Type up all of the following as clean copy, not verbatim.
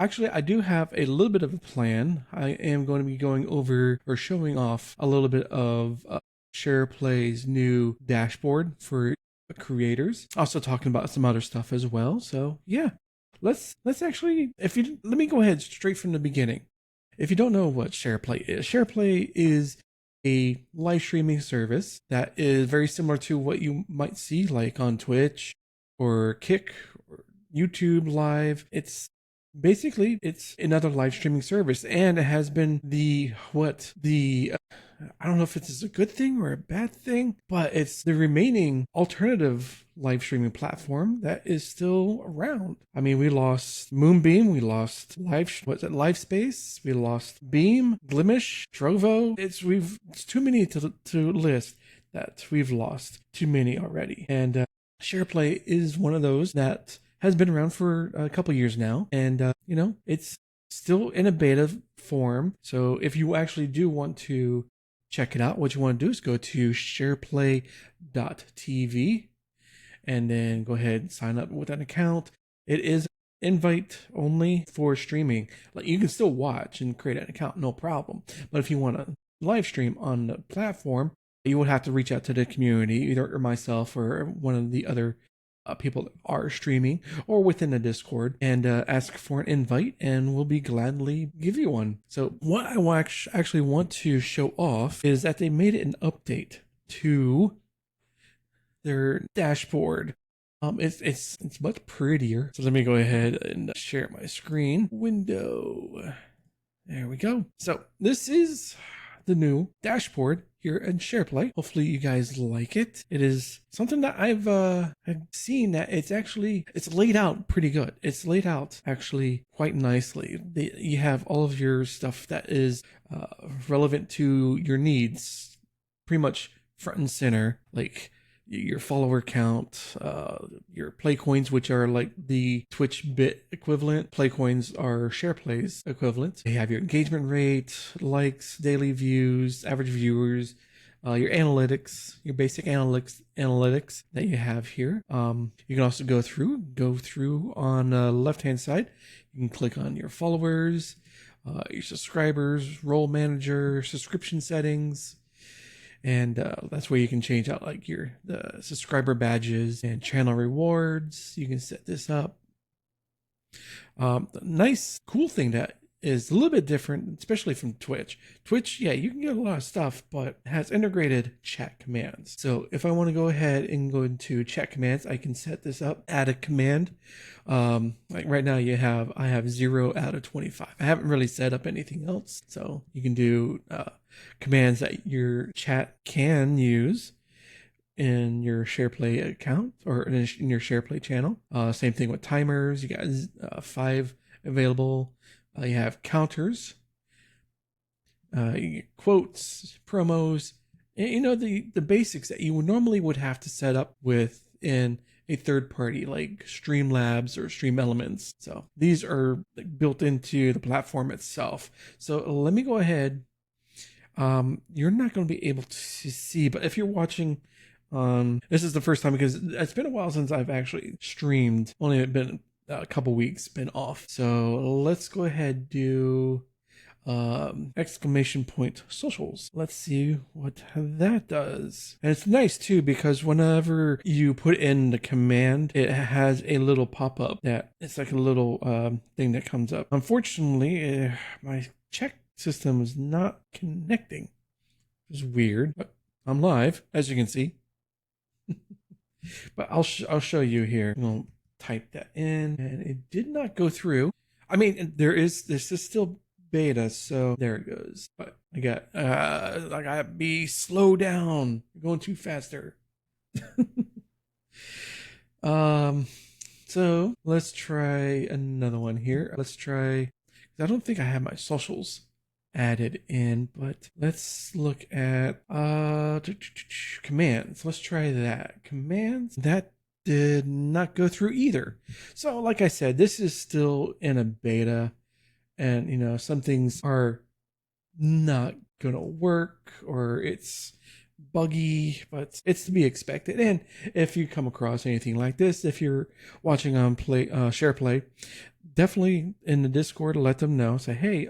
Actually, I do have a little bit of a plan. I am going to be going over or showing off a little bit of SharePlay's new dashboard for creators. Also talking about some other stuff as well. So yeah, let's actually, if you let me go ahead straight from the beginning. If you don't know what SharePlay is a live streaming service that is very similar to what you might see like on Twitch or Kick or YouTube Live. It's another live streaming service, and it has been I don't know if it's a good thing or a bad thing, but it's the remaining alternative live streaming platform that is still around. I mean, we lost Moonbeam, we lost LiveSpace, we lost Beam, Glimish, Trovo. It's too many to list that we've lost. Too many already, and SharePlay is one of those that has been around for a couple years now, and it's still in a beta form. So if you actually do want to check it out, what you want to do is go to shareplay.tv and then go ahead and sign up with an account. It is invite only for streaming. Like, you can still watch and create an account, no problem. But if you want to live stream on the platform, you would have to reach out to the community, either myself or one of the other people that are streaming, or within the Discord, and ask for an invite, and we'll be gladly give you one. So what I actually want to show off is that they made an update to their dashboard. It's much prettier. So let me go ahead and share my screen window. There we go. So this is the new dashboard here in SharePlay. Hopefully you guys like it. It is something that I've seen that it's laid out pretty good. It's laid out actually quite nicely. You have all of your stuff that is relevant to your needs, pretty much front and center, like your follower count, your play coins, which are like the Twitch bit equivalent. Play coins are SharePlay's equivalent. You have your engagement rate, likes, daily views, average viewers, your analytics, your basic analytics that you have here. You can also go through on the left-hand side. You can click on your followers, your subscribers, role manager, subscription settings. And that's where you can change out like the subscriber badges and channel rewards. You can set this up. Nice, cool thing that is a little bit different, especially from Twitch. Twitch, yeah, you can get a lot of stuff, but has integrated chat commands. So if I want to go ahead and go into chat commands, I can set this up, add a command. Like right now I have 0 out of 25. I haven't really set up anything else. So you can do commands that your chat can use in your SharePlay account or in your SharePlay channel. Same thing with timers. You got 5 available. You have counters, quotes, promos, and, the basics that you normally would have to set up within a third party like Streamlabs or Stream Elements. So these are built into the platform itself. So let me go ahead. You're not going to be able to see, but if you're watching this is the first time, because it's been a while since I've actually streamed. Only been a couple weeks, been off. So let's go ahead do exclamation point socials. Let's see what that does. And it's nice too, because whenever you put in the command, it has a little pop-up that it's like a little thing that comes up. Unfortunately, my check system is not connecting. It's weird, but I'm live, as you can see. But I'll show you here. I'll type that in, and it did not go through. I mean, this is still beta, so there it goes. But I gotta be slow down. You're going too faster. So let's try another one here. I don't think I have my socials added in, but let's look at commands. Let's try that. Commands, that did not go through either. So like I said, this is still in a beta, and some things are not gonna work, or it's buggy, but it's to be expected. And if you come across anything like this, if you're watching on SharePlay, definitely in the Discord let them know. Say, hey,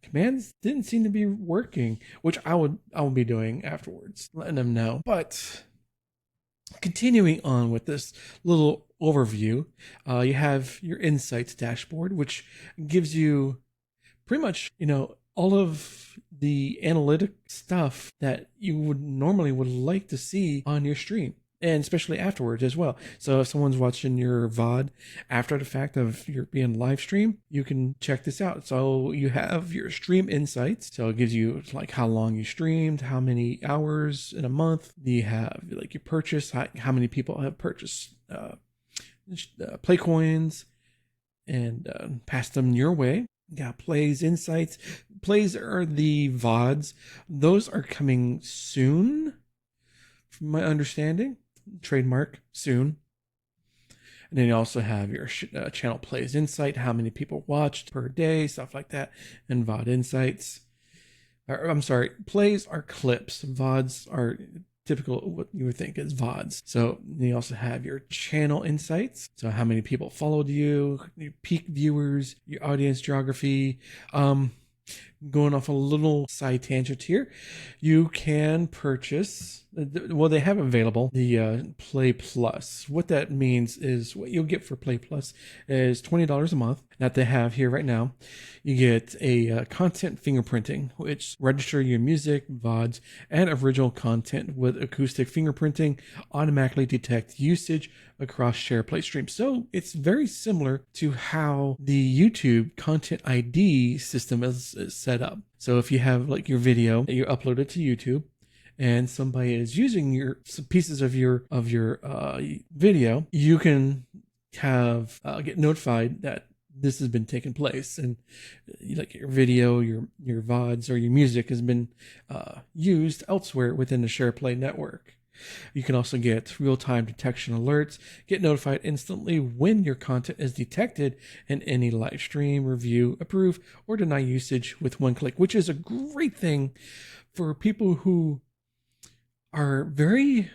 commands didn't seem to be working, which I will be doing afterwards, letting them know. But continuing on with this little overview, you have your insights dashboard, which gives you pretty much, all of the analytic stuff that you would like to see on your stream, and especially afterwards as well. So if someone's watching your VOD after the fact of your being live stream, you can check this out. So you have your stream insights. So it gives you like how long you streamed, how many hours in a month. You have like your purchase, how many people have purchased play coins and passed them your way. You got plays, insights. Plays are the VODs. Those are coming soon, from my understanding. Trademark soon. And then you also have your channel plays insight, how many people watched per day, stuff like that, and VOD insights. I'm sorry, plays are clips. VODs are typical what you would think is VODs. So you also have your channel insights. So how many people followed you, your peak viewers, your audience geography. Going off a little side tangent here, you can purchase, well, they have available the Play Plus. What that means is what you'll get for Play Plus is $20 a month that they have here right now. You get a content fingerprinting, which register your music, VODs, and original content with acoustic fingerprinting, automatically detect usage across SharePlay's streams. So it's very similar to how the YouTube content ID system is set up. So if you have like your video that you uploaded to YouTube, and somebody is using your pieces of your video, you can have get notified that this has been taking place, and like your video, your VODs, or your music has been used elsewhere within the SharePlay network. You can also get real-time detection alerts, get notified instantly when your content is detected in any live stream, review, approve, or deny usage with one click, which is a great thing for people who are very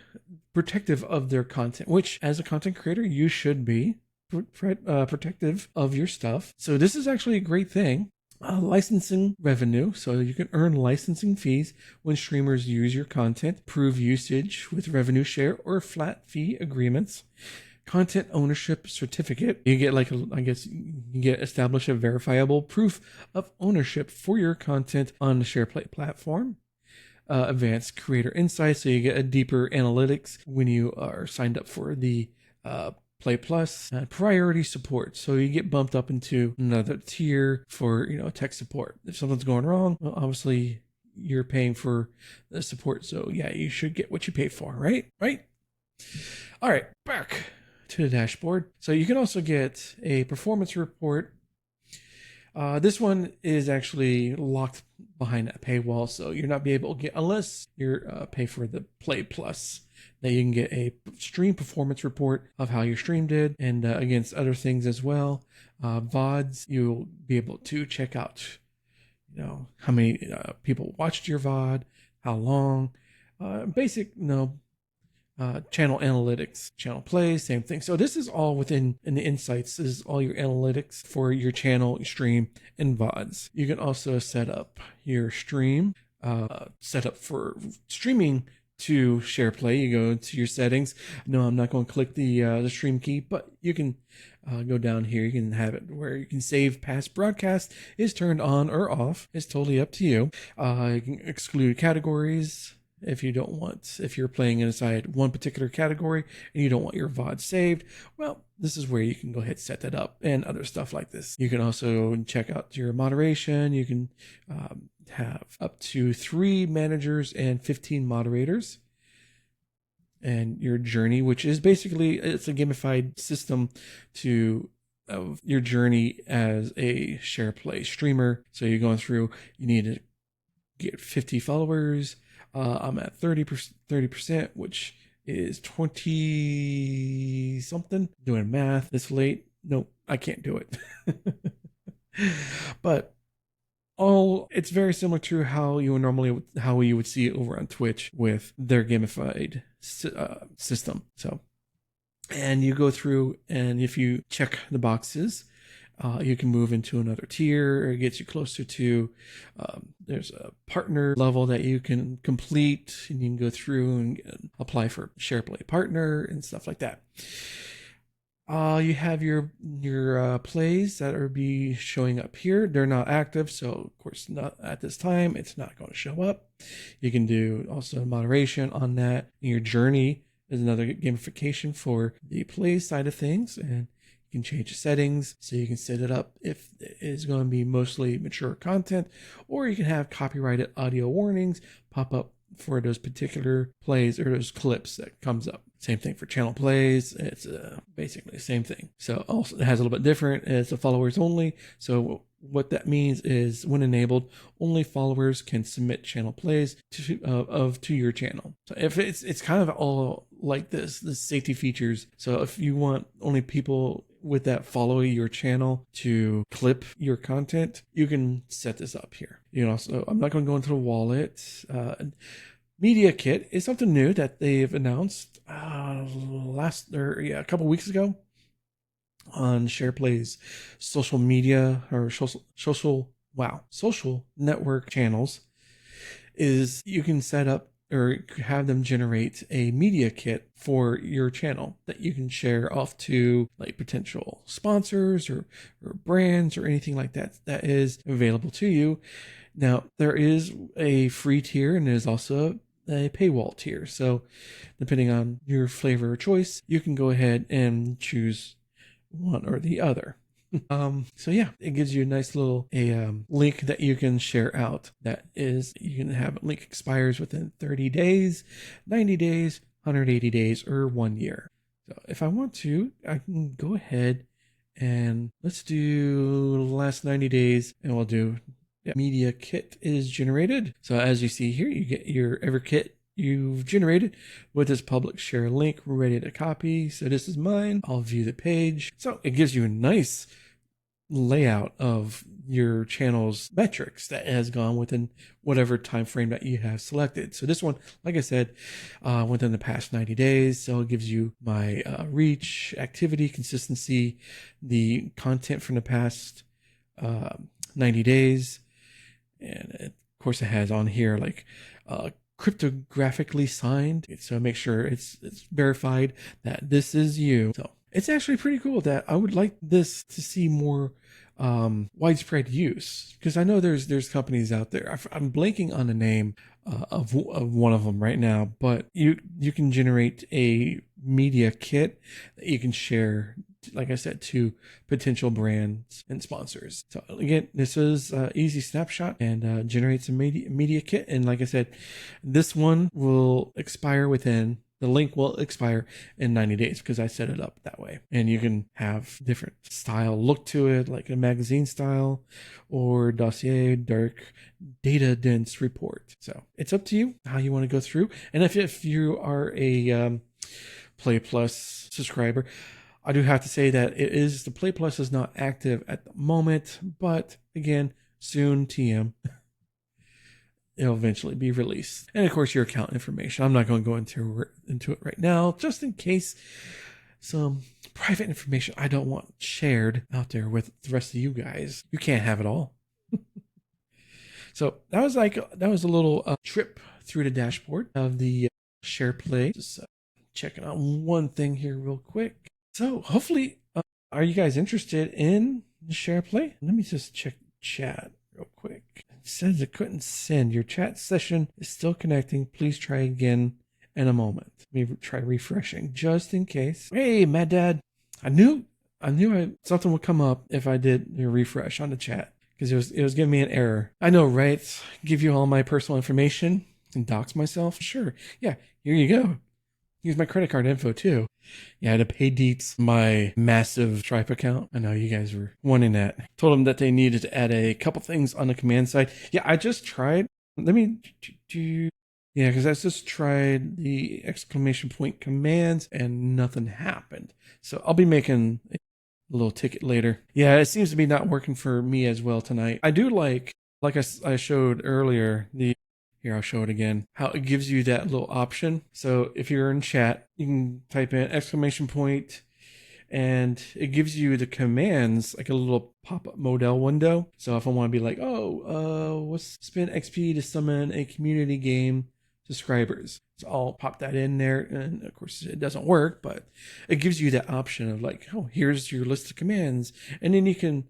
protective of their content, which as a content creator, you should be protective of your stuff. So this is actually a great thing. Licensing revenue, so you can earn licensing fees when streamers use your content, prove usage with revenue share or flat fee agreements. Content ownership certificate, you get you get establish a verifiable proof of ownership for your content on the SharePlay platform. Advanced creator insights, so you get a deeper analytics when you are signed up for the Play Plus. Priority support, so you get bumped up into another tier for tech support. If something's going wrong, well, obviously you're paying for the support, so yeah, you should get what you pay for, right? All right, back to the dashboard. So you can also get a performance report. This one is actually locked behind a paywall, so you're not be able to get, unless you're pay for the Play Plus, that you can get a stream performance report of how your stream did, and against other things as well. VODs, you'll be able to check out, how many people watched your VOD, how long, basic, channel analytics, channel plays, same thing. So this is all within the insights. This is all your analytics for your channel, your stream, and VODs. You can also set up your stream, set up for streaming to SharePlay. You go to your settings. No, I'm not going to click the stream key, but you can go down here. You can have it where you can save past broadcast is turned on or off. It's totally up to you. You can exclude categories. If you're playing inside one particular category and you don't want your VOD saved, well, this is where you can go ahead and set that up, and other stuff like this. You can also check out your moderation. You can have up to 3 managers and 15 moderators. And your journey, which is basically, it's a gamified system of your journey as a SharePlay streamer. So you're going through, you need to get 50 followers. I'm at 30%, which is 20 something. Doing math this late. No, I can't do it. But it's very similar to how you would see it over on Twitch with their gamified system. So, and you go through, and if you check the boxes, You can move into another tier, or it gets you closer to, there's a partner level that you can complete, and you can go through and apply for SharePlay partner and stuff like that. You have your plays that are be showing up here. They're not active, so of course not at this time. It's not going to show up. You can do also moderation on that. Your journey is another gamification for the play side of things, and you can change the settings so you can set it up if it is going to be mostly mature content, or you can have copyrighted audio warnings pop up for those particular plays or those clips that comes up. Same thing for channel plays. It's basically the same thing. So also it has a little bit different. It's a followers only. So what that means is when enabled, only followers can submit channel plays to your channel. So if it's kind of all like the safety features. So if you want only people with that follow your channel to clip your content, you can set this up here. You can also, I'm not going to go into the wallet. Media Kit is something new that they've announced a couple weeks ago on SharePlay's social media or social network channels. Is you can set up or have them generate a media kit for your channel that you can share off to like potential sponsors or brands or anything like that that is available to you. Now, there is a free tier and there's also a paywall tier. So depending on your flavor or choice, you can go ahead and choose one or the other. So yeah, it gives you a nice little link that you can share out. That is, you can have a link expires within 30 days, 90 days, 180 days, or 1 year. So if I want to, I can go ahead and let's do the last 90 days and we'll do media kit is generated. So as you see here, you get your ever kit you've generated with this public share link ready to copy. So this is mine. I'll view the page. So it gives you a nice layout of your channel's metrics that has gone within whatever time frame that you have selected. So this one, like I said, within the past 90 days. So it gives you my reach, activity, consistency, the content from the past 90 days. And of course it has on here like cryptographically signed, so make sure it's verified that this is you. So it's actually pretty cool. That I would like this to see more widespread use, because I know there's companies out there. I'm blanking on the name of one of them right now, but you can generate a media kit that you can share, like I said, to potential brands and sponsors. So again, this is easy snapshot and generates a media kit. And like I said, this one will expire within, the link will expire in 90 days because I set it up that way. And you can have different style look to it, like a magazine style or dossier, dark, data dense report. So it's up to you how you want to go through. And if you are a Play Plus subscriber, I do have to say that the Play Plus is not active at the moment, but again, soon TM. It'll eventually be released. And of course, your account information. I'm not going to go into it right now, just in case some private information I don't want shared out there with the rest of you guys. You can't have it all. So that was a little trip through the dashboard of the SharePlay. Just checking out one thing here real quick. So hopefully, are you guys interested in SharePlay? Let me just check chat real quick. It says it couldn't send. Your chat session is still connecting. Please try again in a moment. Let me try refreshing just in case. Hey, Mad Dad. I knew something would come up if I did a refresh on the chat, because it was giving me an error. I know, right? Give you all my personal information and dox myself? Sure. Yeah, here you go. Use my credit card info too. Yeah, I had to pay Deets my massive Stripe account. I know you guys were wanting that. Told them that they needed to add a couple things on the command side. Yeah, I just tried. Let me do. Yeah, because I just tried the exclamation point commands and nothing happened. So I'll be making a little ticket later. Yeah, it seems to be not working for me as well tonight. I do like I showed earlier, here, I'll show it again, how it gives you that little option. So if you're in chat, you can type in exclamation point and it gives you the commands like a little pop-up modal window. So if I want to be like, spend XP to summon a community game subscribers, so I'll pop that in there, and of course it doesn't work, but it gives you that option of like, oh, here's your list of commands, and then you can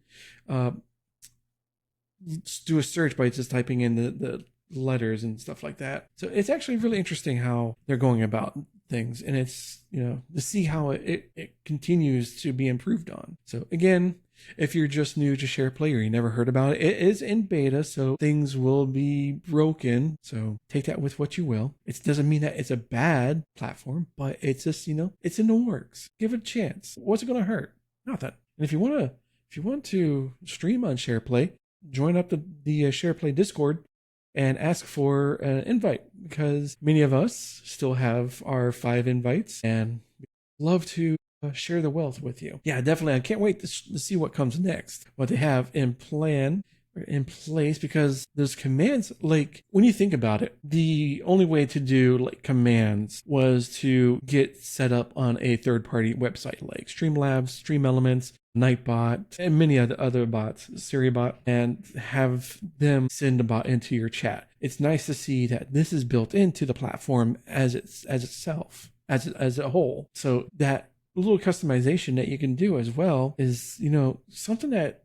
do a search by just typing in the letters and stuff like that. So it's actually really interesting how they're going about things, and it's, to see how it continues to be improved on. So again, if you're just new to SharePlay or you never heard about it, it is in beta, so things will be broken. So take that with what you will. It doesn't mean that it's a bad platform, but it's just, it's in the works. Give it a chance. What's it going to hurt? Nothing. And if you want to stream on SharePlay, join up the SharePlay Discord and ask for an invite, because many of us still have our 5 invites and love to share the wealth with you. Yeah, definitely. I can't wait to see what comes next, what they have in place, because those commands, like when you think about it, the only way to do like commands was to get set up on a third-party website like Streamlabs, Stream Elements, Nightbot, and many other bots, SiriBot, and have them send a bot into your chat. It's nice to see that this is built into the platform as a whole. So that little customization that you can do as well is, something that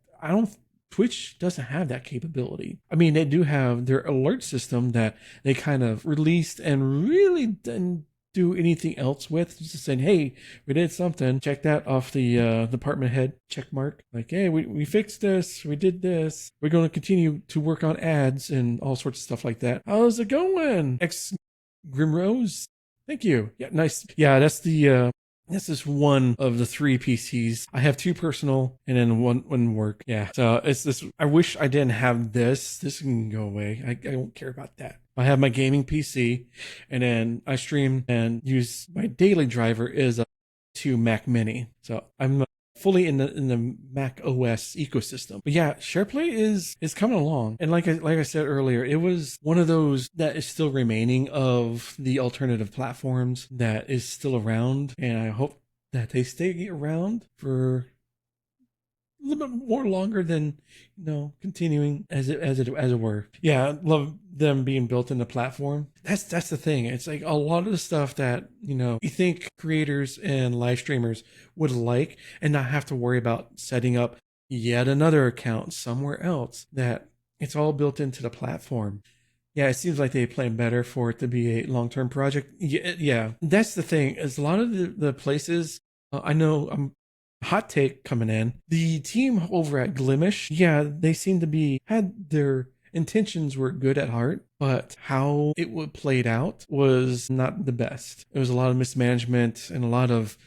Twitch doesn't have that capability. I mean, they do have their alert system that they kind of released and really didn't do anything else with. Just saying, hey, we did something. Check that off the department head check mark. Like, hey, we fixed this. We did this. We're going to continue to work on ads and all sorts of stuff like that. How's it going? Grimrose? Thank you. Yeah, nice. Yeah, that's just one of the 3 PCs. I have 2 personal and then one work. Yeah. So it's this. I wish I didn't have this. This can go away. I don't care about that. I have my gaming PC, and then I stream and use my daily driver is a 2 Mac Mini. So I'm fully in the Mac OS ecosystem. But yeah, SharePlay is coming along. And like I said earlier, it was one of those that is still remaining of the alternative platforms that is still around. And I hope that they stay around for a little bit more longer than, continuing as it were. Yeah, I love them being built in the platform. That's the thing. It's like a lot of the stuff that, you think creators and live streamers would like, and not have to worry about setting up yet another account somewhere else, that it's all built into the platform. Yeah, it seems like they plan better for it to be a long-term project. Yeah. That's the thing, is a lot of the places, I know, hot take coming in, the team over at Glimish, yeah, they seem to had their intentions were good at heart, but how it played out was not the best. It was a lot of mismanagement and a lot of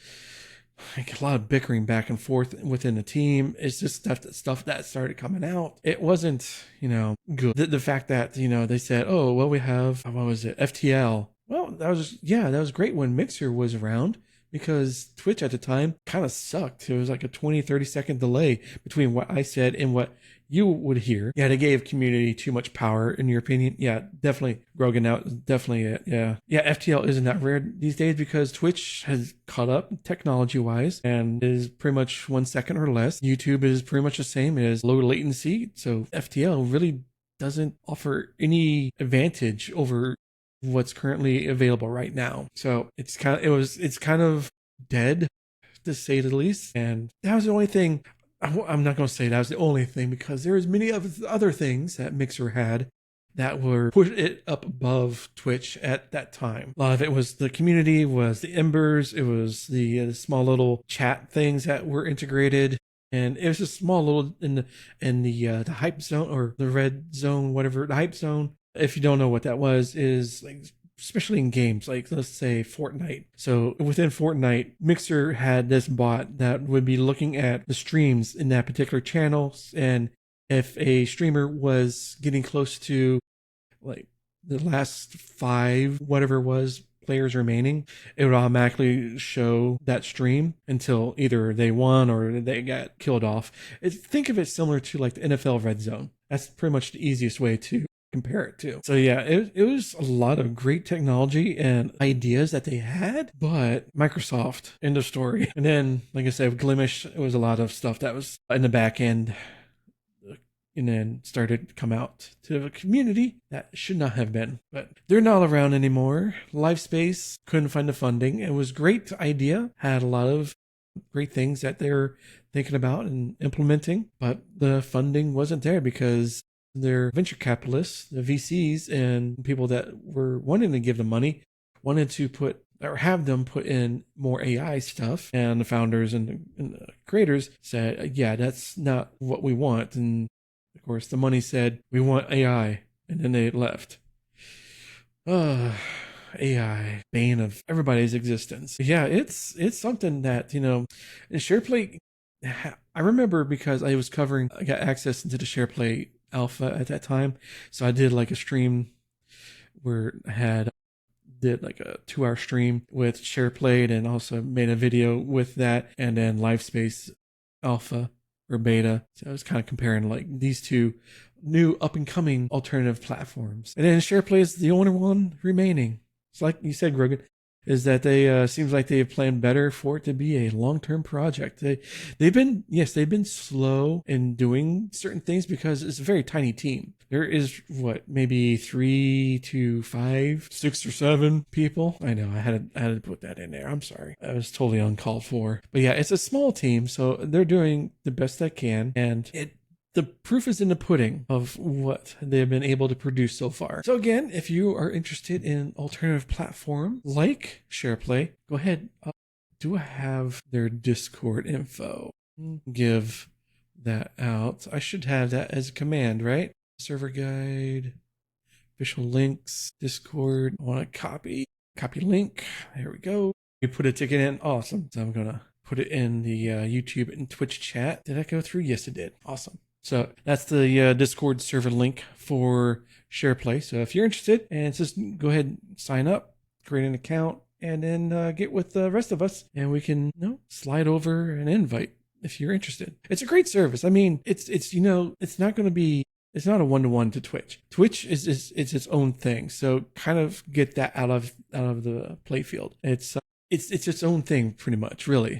bickering back and forth within the team. It's just stuff that started coming out. It wasn't, good. The fact that, they said, oh, well, we have, what was it, FTL. Well, that was great when Mixer was around, because Twitch at the time kind of sucked. It was like a 20-30 second delay between what I said and what you would hear. Yeah, they gave community too much power, in your opinion. Yeah, definitely. Grogan out, definitely it. Yeah. Yeah, FTL isn't that rare these days, because Twitch has caught up technology-wise and is pretty much 1 second or less. YouTube is pretty much the same. It is low latency. So FTL really doesn't offer any advantage over what's currently available right now. So it's kind of dead, to say the least. And that was the only thing. I'm not going to say that was the only thing, because there was many other things that Mixer had that were put it up above Twitch at that time. A lot of it was the community, was the embers, it was the small little chat things that were integrated. And it was just small little in the hype zone, or the red zone, whatever. The hype zone, if you don't know what that was, is like, especially in games like, let's say, Fortnite. So within Fortnite, Mixer had this bot that would be looking at the streams in that particular channel, and if a streamer was getting close to like the last 5 whatever it was players remaining, it would automatically show that stream until either they won or they got killed off. Think of it similar to like the NFL red zone. That's pretty much the easiest way to compare it to. So yeah, it was a lot of great technology and ideas that they had, but Microsoft, end of story. And then, like I said, with Glimish, it was a lot of stuff that was in the back end and then started to come out to the community that should not have been. But they're not around anymore. LifeSpace couldn't find the funding. It was a great idea, had a lot of great things that they're thinking about and implementing, but the funding wasn't there because their venture capitalists, the VCs, and people that were wanting to give them money wanted to put or have them put in more AI stuff. And the founders and the creators said, yeah, that's not what we want. And of course, the money said, we want AI. And then they left. AI, bane of everybody's existence. Yeah, it's something that, SharePlay, I remember because I got access into the SharePlay alpha at that time. So I did like a stream where I did like a 2-hour stream with SharePlay and also made a video with that, and then LifeSpace alpha or beta. So I was kind of comparing like these two new up and coming alternative platforms. And then SharePlay is the only one remaining. It's like you said, Grogan, is that they seems like they have planned better for it to be a long-term project. They've been slow in doing certain things because it's a very tiny team. There is maybe 3 to 5, 6 or 7 people. I know I had to put that in there. I'm sorry. I was totally uncalled for. But yeah, it's a small team, so they're doing the best they can, and the proof is in the pudding of what they've been able to produce so far. So again, if you are interested in alternative platform like SharePlay, go ahead. Do I have their Discord info? Give that out. I should have that as a command, right? Server guide, official links, Discord. I want to copy link. There we go. You put a ticket in. Awesome. So I'm going to put it in the YouTube and Twitch chat. Did I go through? Yes, it did. Awesome. So that's the Discord server link for SharePlay. So if you're interested, and just go ahead and sign up, create an account, and then get with the rest of us, and we can slide over an invite if you're interested. It's a great service. I mean, it's not going to be. It's not a one-to-one to Twitch. Twitch is its own thing. So kind of get that out of the playfield. It's its own thing pretty much, really.